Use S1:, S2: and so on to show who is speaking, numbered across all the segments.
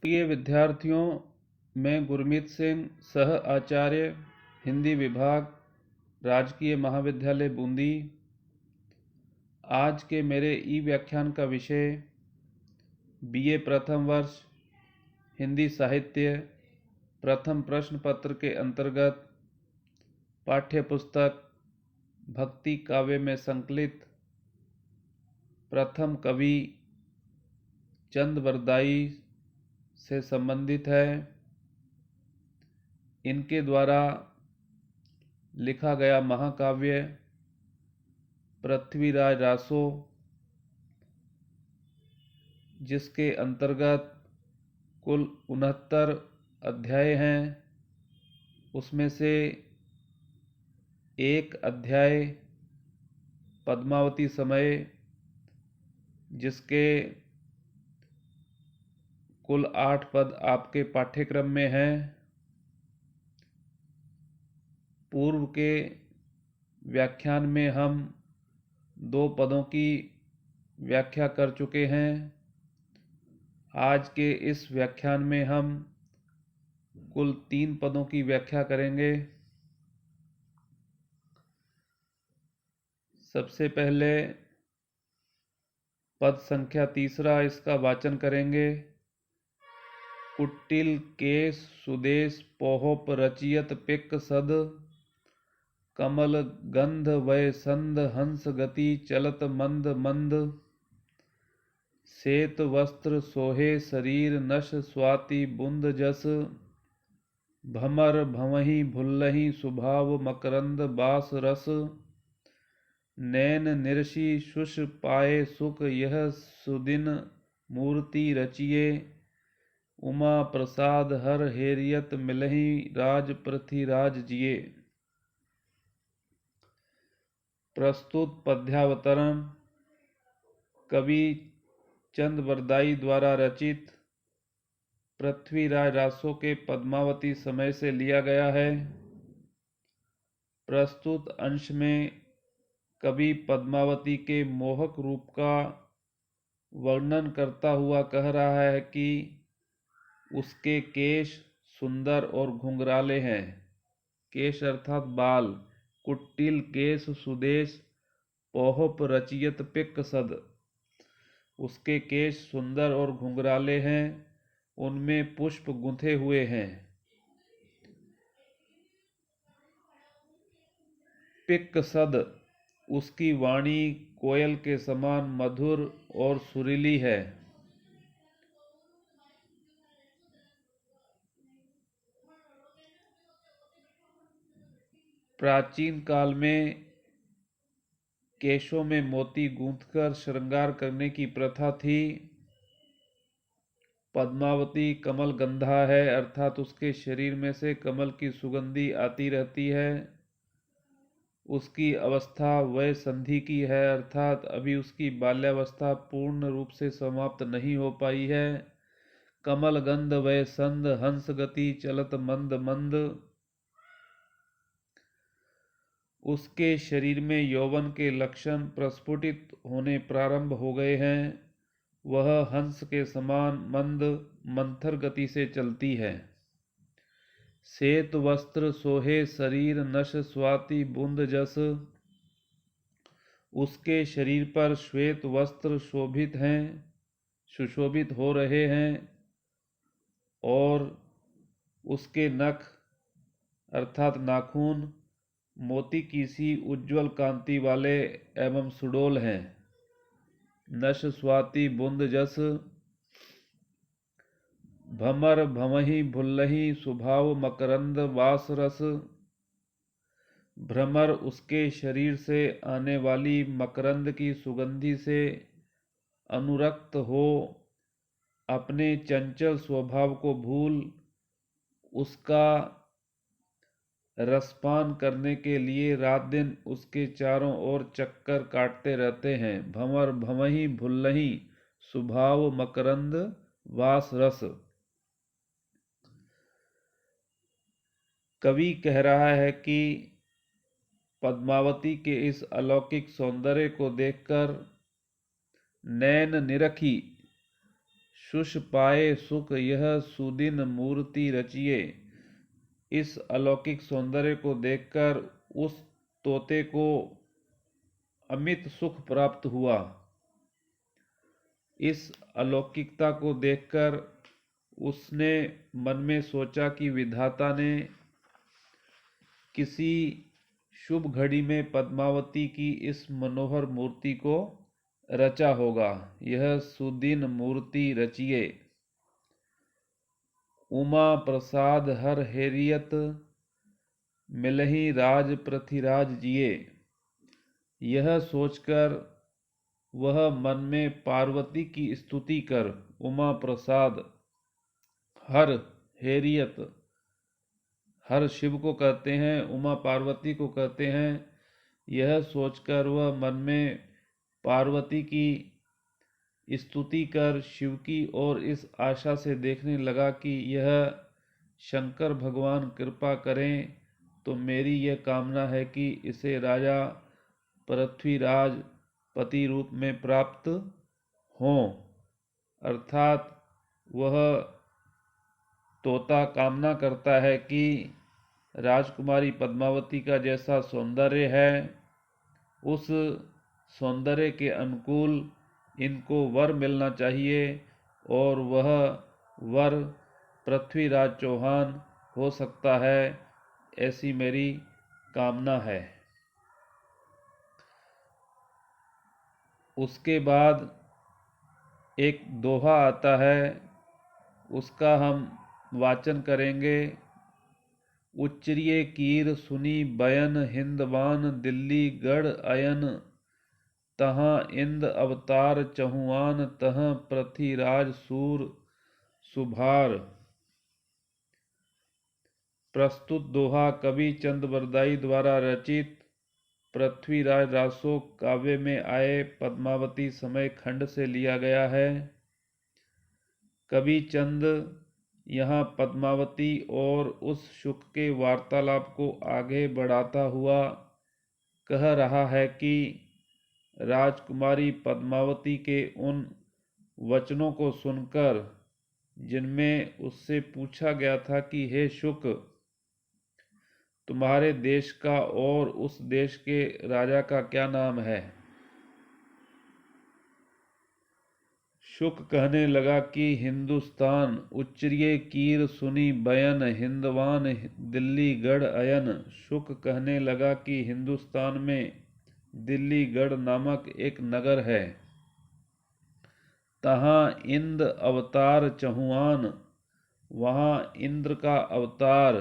S1: प्रिय विद्यार्थियों, मैं गुरमीत सिंह, सह आचार्य हिंदी विभाग, राजकीय महाविद्यालय बूंदी। आज के मेरे ई व्याख्यान का विषय बीए प्रथम वर्ष हिंदी साहित्य प्रथम प्रश्न पत्र के अंतर्गत पाठ्य पुस्तक भक्ति काव्य में संकलित प्रथम कवि चंद बरदाई से संबंधित है। इनके द्वारा लिखा गया महाकाव्य पृथ्वीराज रासो, जिसके अंतर्गत कुल 69 अध्याय हैं, उसमें से एक अध्याय पद्मावती समय, जिसके कुल 8 पद आपके पाठ्यक्रम में हैं। पूर्व के व्याख्यान में हम 2 पदों की व्याख्या कर चुके हैं। आज के इस व्याख्यान में हम कुल 3 पदों की व्याख्या करेंगे। सबसे पहले पद संख्या 3 इसका वाचन करेंगे। कुटिल केश सुदेश पोहोप रचियत पिक सद, कमल गंध वय संध हंस गति चलत मंद मंद, श्वेत वस्त्र सोहे शरीर नश स्वाति बुंद जस, भमर भंवहि भुल्लहि सुभाव मकरंद बास रस, नैन निरशी शुष पाए सुख यह सुदिन मूर्ति रचिए, उमा प्रसाद हर हेरियत मिलहि राज पृथ्वीराज जिए। प्रस्तुत पद्यावतरण कवि चंद बरदाई द्वारा रचित पृथ्वीराज रासो के पद्मावती समय से लिया गया है। प्रस्तुत अंश में कवि पद्मावती के मोहक रूप का वर्णन करता हुआ कह रहा है कि उसके केश सुंदर और घुंघराले हैं। केश अर्थात बाल। कुटिल केश सुदेश पोहप रचियत पिक सद, उसके केश सुंदर और घुंघराले हैं, उनमें पुष्प गुंथे हुए हैं। पिक सद, उसकी वाणी कोयल के समान मधुर और सुरीली है। प्राचीन काल में केशों में मोती गूंथकर श्रृंगार करने की प्रथा थी। पद्मावती कमल गंधा है, अर्थात उसके शरीर में से कमल की सुगंधी आती रहती है। उसकी अवस्था वय संधि की है, अर्थात अभी उसकी बाल्यावस्था पूर्ण रूप से समाप्त नहीं हो पाई है। कमल गंध वय संध हंस गति चलत मंद मंद, उसके शरीर में यौवन के लक्षण प्रस्फुटित होने प्रारंभ हो गए हैं। वह हंस के समान मंद मंथर गति से चलती है। श्वेत वस्त्र सोहे शरीर नश स्वाति बुंद जस, उसके शरीर पर श्वेत वस्त्र शोभित हैं, सुशोभित हो रहे हैं, और उसके नख अर्थात नाखून मोती की सी उज्ज्वल कांति वाले एवं सुडोल हैं। नश स्वाति बुंद जस, भमर भमहि भुल्लहि सुभाव मकरंद वास रस, भ्रमर उसके शरीर से आने वाली मकरंद की सुगंधि से अनुरक्त हो अपने चंचल स्वभाव को भूल उसका रसपान करने के लिए रात दिन उसके चारों ओर चक्कर काटते रहते हैं। भंवर भंवहि भुल्लहि सुभाव मकरंद वास रस। कवि कह रहा है कि पद्मावती के इस अलौकिक सौंदर्य को देखकर नैन निरखी शुष पाए सुख यह सुदिन मूर्ति रचिए। इस अलौकिक सौंदर्य को देखकर उस तोते को अमित सुख प्राप्त हुआ। इस अलौकिकता को देखकर उसने मन में सोचा कि विधाता ने किसी शुभ घड़ी में पद्मावती की इस मनोहर मूर्ति को रचा होगा। यह सुदिन मूर्ति रचिए। उमा प्रसाद हर हेरियत मिलहि राज पृथ्वीराज जिए। यह सोचकर वह मन में पार्वती की स्तुति कर उमा प्रसाद हर हेरियत, हर शिव को कहते हैं, उमा पार्वती को कहते हैं। यह सोचकर वह मन में पार्वती की स्तुति कर शिव की ओर इस आशा से देखने लगा कि यह शंकर भगवान कृपा करें तो मेरी यह कामना है कि इसे राजा पृथ्वीराज पति रूप में प्राप्त हों। अर्थात वह तोता कामना करता है कि राजकुमारी पद्मावती का जैसा सौंदर्य है उस सौंदर्य के अनुकूल इनको वर मिलना चाहिए और वह वर पृथ्वीराज चौहान हो सकता है, ऐसी मेरी कामना है। उसके बाद एक दोहा आता है, उसका हम वाचन करेंगे। उच्चरिय कीर सुनी बयन हिंदवान दिल्ली गढ़ अयन। तहाँ इंद अवतार चहुआन तहाँ पृथ्वीराज सूर सुभार। प्रस्तुत दोहा कवि चंद बरदाई द्वारा रचित पृथ्वीराज रासोक काव्य में आए पद्मावती समय खंड से लिया गया है। कवि चंद यहाँ पद्मावती और उस शुक के वार्तालाप को आगे बढ़ाता हुआ कह रहा है कि राजकुमारी पद्मावती के उन वचनों को सुनकर जिनमें उससे पूछा गया था कि हे शुक, तुम्हारे देश का और उस देश के राजा का क्या नाम है। शुक कहने लगा कि हिंदुस्तान। उच्चरिय कीर सुनी बयन हिंदवान दिल्ली गढ़ अयन। शुक कहने लगा कि हिंदुस्तान में दिल्ली गढ़ नामक एक नगर है। तहाँ इंद अवतार चहुआन, वहाँ इंद्र का अवतार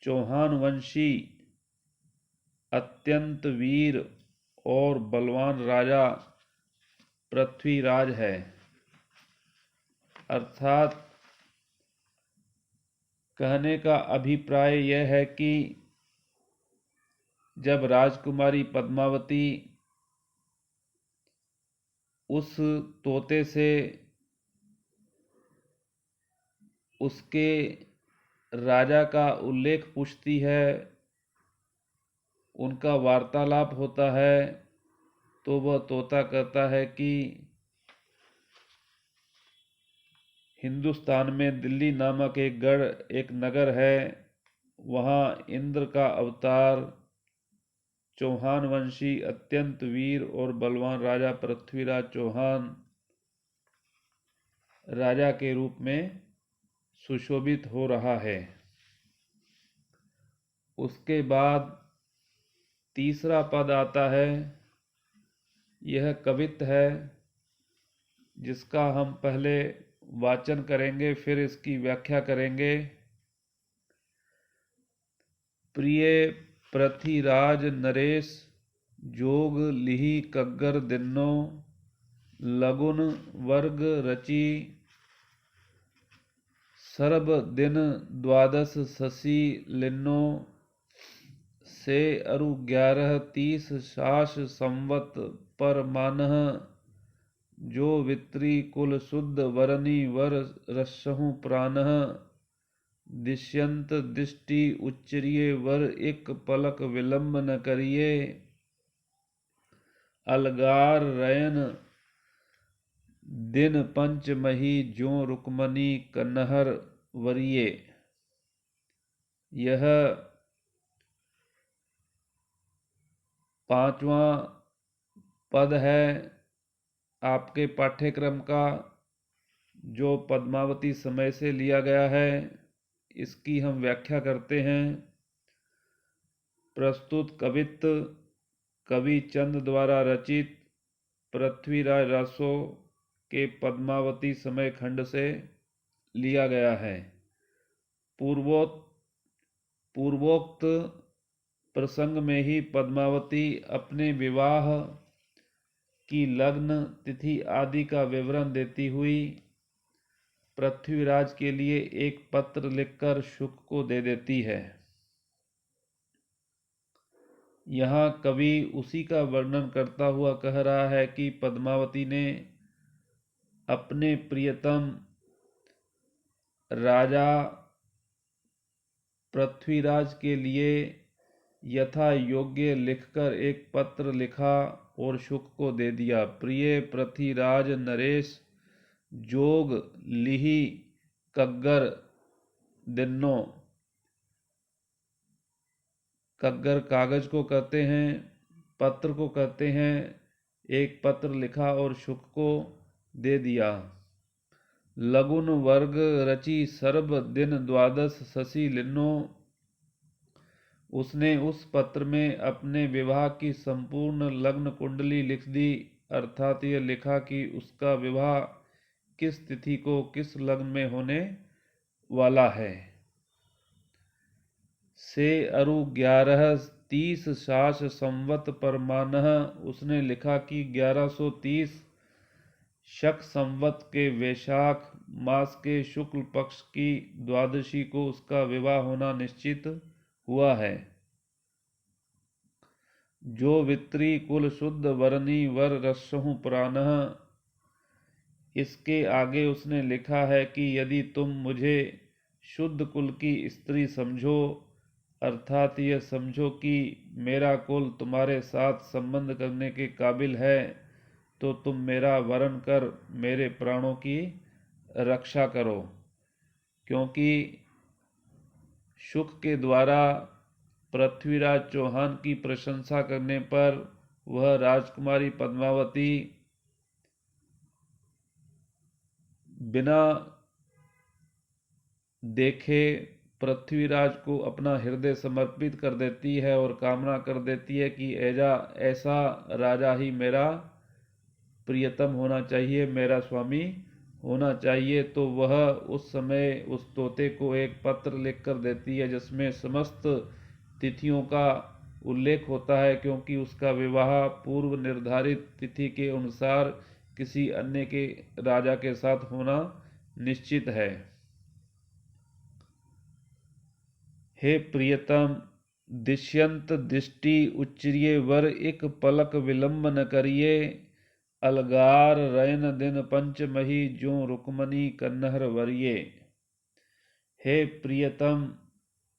S1: चौहान वंशी अत्यंत वीर और बलवान राजा पृथ्वीराज है। अर्थात कहने का अभिप्राय यह है कि जब राजकुमारी पद्मावती उस तोते से उसके राजा का उल्लेख पूछती है, उनका वार्तालाप होता है, तो वह तोता कहता है कि हिंदुस्तान में दिल्ली नामक एक नगर है, वहाँ इंद्र का अवतार चौहान वंशी अत्यंत वीर और बलवान राजा पृथ्वीराज चौहान राजा के रूप में सुशोभित हो रहा है। उसके बाद तीसरा पद आता है। यह कवित्त है जिसका हम पहले वाचन करेंगे, फिर इसकी व्याख्या करेंगे। प्रिय पृथ्वीराज नरेश जोग लिहि कग्गर दिन्नो। लगुन वर्ग रचि सर्ब दिन द्वादश शशि लिन्नो। से अरु 11 सास संवत पर मानह। जो वित्री कुल शुद्ध वरनी वर रसहु प्राणः। दिश्यंत दृष्टि उच्चरिय वर एक पलक विलंब न करिए। अलगार रयन दिन पंचमही ज्यों रुक्मणी कन्हर वरिये। यह 5वां पद है आपके पाठ्यक्रम का, जो पद्मावती समय से लिया गया है। इसकी हम व्याख्या करते हैं। प्रस्तुत कवित्व कवि चंद द्वारा रचित पृथ्वीराज रासो के पद्मावती समय खंड से लिया गया है। पूर्वोक्त प्रसंग में ही पद्मावती अपने विवाह की लग्न तिथि आदि का विवरण देती हुई पृथ्वीराज के लिए एक पत्र लिखकर शुक को दे देती है। यहाँ कवि उसी का वर्णन करता हुआ कह रहा है कि पद्मावती ने अपने प्रियतम राजा पृथ्वीराज के लिए यथा योग्य लिखकर एक पत्र लिखा और शुक को दे दिया। प्रिय पृथ्वीराज नरेश जोग लिहि कग्गर दिन्नो। कग्गर कागज को कहते हैं, पत्र को कहते हैं। एक पत्र लिखा और शुक को दे दिया। लगुन वर्ग रचि सर्ब दिन द्वादश शशि लिन्नो। उसने उस पत्र में अपने विवाह की संपूर्ण लग्न कुंडली लिख दी, अर्थात यह लिखा कि उसका विवाह किस तिथि को किस लग्न में होने वाला है। से अरु 1130 शास संवत परमानह। उसने लिखा कि 1130 शक संवत के वैशाख मास के शुक्ल पक्ष की द्वादशी को उसका विवाह होना निश्चित हुआ है। जो वित्री कुल शुद्ध वरनी वर रसहु पुरानः। इसके आगे उसने लिखा है कि यदि तुम मुझे शुद्ध कुल की स्त्री समझो, अर्थात यह समझो कि मेरा कुल तुम्हारे साथ संबंध करने के काबिल है, तो तुम मेरा वरण कर मेरे प्राणों की रक्षा करो। क्योंकि शुक के द्वारा पृथ्वीराज चौहान की प्रशंसा करने पर वह राजकुमारी पद्मावती बिना देखे पृथ्वीराज को अपना हृदय समर्पित कर देती है और कामना कर देती है कि ऐसा राजा ही मेरा प्रियतम होना चाहिए, मेरा स्वामी होना चाहिए। तो वह उस समय उस तोते को एक पत्र लिखकर देती है जिसमें समस्त तिथियों का उल्लेख होता है, क्योंकि उसका विवाह पूर्व निर्धारित तिथि के अनुसार किसी अन्य के राजा के साथ होना निश्चित है। हे प्रियतम, दिश्यंत दृष्टि उच्चरिये वर एक पलक विलंब न करिए। अलगार रयन दिन पंचमही ज्यों रुक्मणी कन्हर वरिये। हे प्रियतम,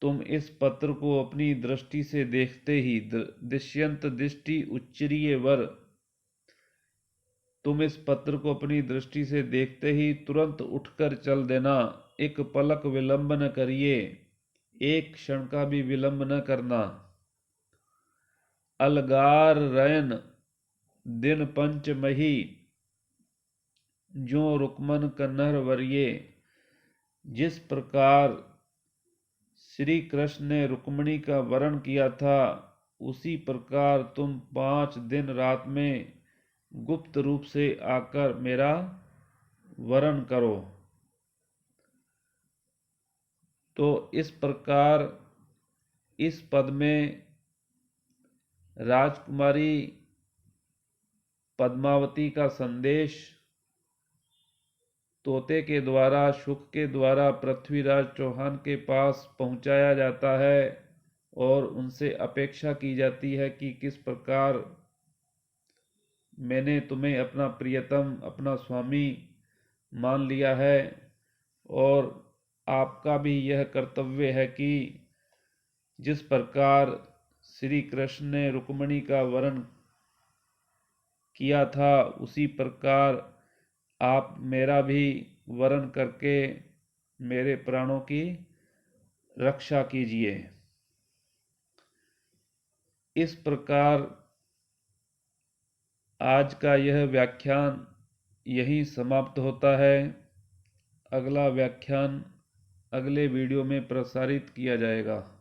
S1: तुम इस पत्र को अपनी दृष्टि से देखते ही, दिश्यंत दृष्टि उच्चरिये वर, तुम इस पत्र को अपनी दृष्टि से देखते ही तुरंत उठकर चल देना। एक पलक विलंब न करिए, एक क्षण का भी विलंब न करना। अलगार रयन दिन पंचमही ज्यों रुक्मन कन्हर वरिये। जिस प्रकार श्री कृष्ण ने रुक्मणी का वरण किया था, उसी प्रकार तुम 5 दिन रात में गुप्त रूप से आकर मेरा वरण करो। तो इस प्रकार इस पद में राजकुमारी पद्मावती का संदेश तोते के द्वारा, शुक के द्वारा पृथ्वीराज चौहान के पास पहुंचाया जाता है और उनसे अपेक्षा की जाती है कि किस प्रकार मैंने तुम्हें अपना प्रियतम, अपना स्वामी मान लिया है, और आपका भी यह कर्तव्य है कि जिस प्रकार श्री कृष्ण ने रुक्मणी का वरण किया था, उसी प्रकार आप मेरा भी वरण करके मेरे प्राणों की रक्षा कीजिए। इस प्रकार आज का यह व्याख्यान यहीं समाप्त होता है। अगला व्याख्यान अगले वीडियो में प्रसारित किया जाएगा।